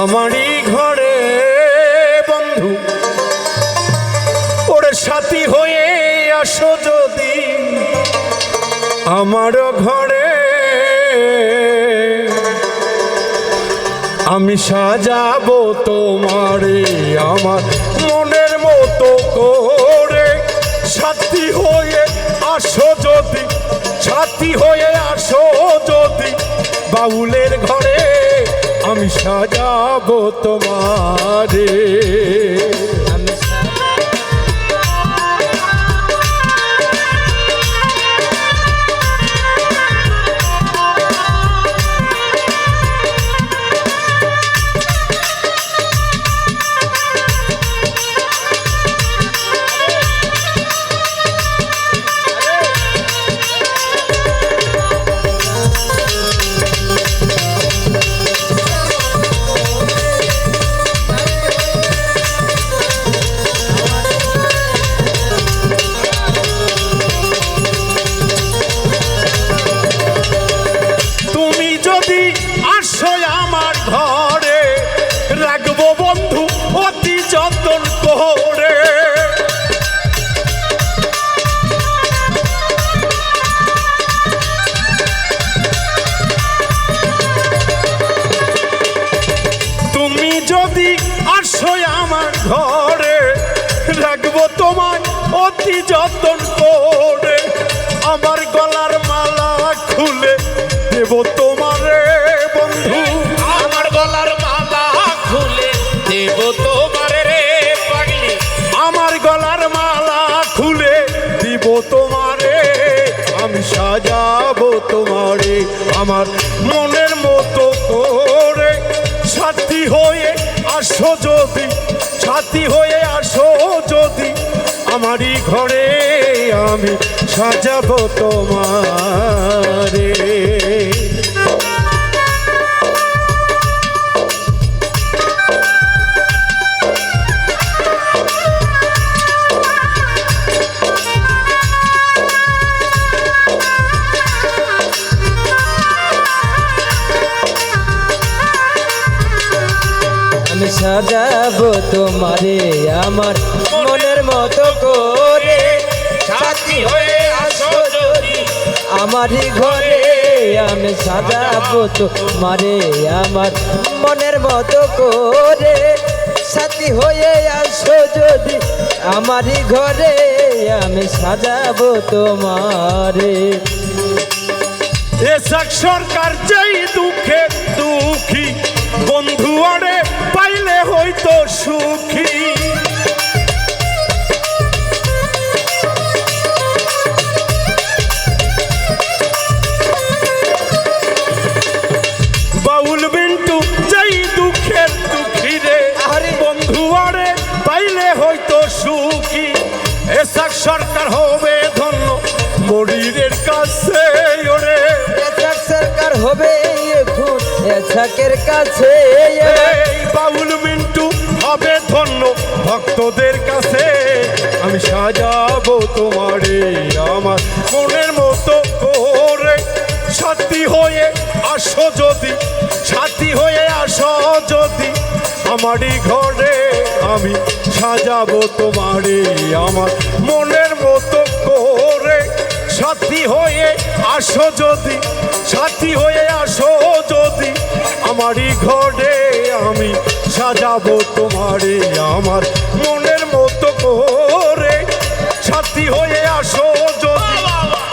আমারই ঘরে বন্ধু ওরে সাথী হয়ে আসো যদি আমার ঘরে আমি সাজাবো তোমারে আমার মনের মতো করে সাথী হয়ে আসো যদি সাথী হয়ে আসো যদি বাউলের ঘরে আমি সাজাবো তোমারে আমার ঘরে রাখবো বন্ধু অতি যতন করে তুমি যদি আসো আমার ঘরে রাখবো তোমায় অতি যতন করে আমার গলার মালা খুলে দেব তোমারে বন্ধু আমার গলার মালা খুলে দেব তোমারে রে পাগলি আমার গলার মালা খুলে দিব তোমারে আমি সাজাবো তোমারে আমার মনের মতো করে সাথী হয়ে আসো যদি সাথী হয়ে আসো যদি আমারই ঘরে আমি সাজাবো তোমারে সাজাবো তোমারে আমার মনের মতো করে সাথী হয়ে আসো যদি আমারই ঘরে আমি সাজাবো তোমারে আমার মনের মতো করে সাথী হয়ে আসো যদি আমারই ঘরে আমি সাজাবো তোমারে এসক সরকার যেই দুঃখে দুঃখী বন্ধু আরে পাইলে হয়তো সুখী বাউল বিন্টু যেই দুঃখের দুঃখী রে আরে বন্ধু আরে পাইলে হয়তো সুখী এসক সরকার হবে ধন্য মরিরের কাছে ওরে সরকার হবে এখন এসকের কাছে বাউল মিন্টু হবে ধন্য ভক্তদের কাছে আমি সাজাবো তোমারে আমার মনের মতো করে সাথী হয়ে আসো যদি সাথী হয়ে আসো যদি আমারই ঘরে আমি সাজাবো তোমারে আমার মনের মতো করে সাথী হয়ে আসো যদি সাথী হয়ে আসো যদি আমারই ঘরে আমি সাজাবো তোমারে আমার মনের মতো করে সাথী হয়ে আসো যদি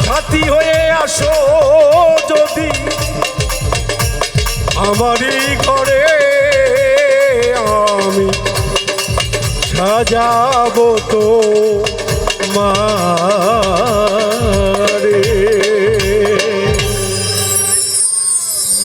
সাথী হয়ে আসো যদি আমারই ঘরে আমি সাজাবো তো মা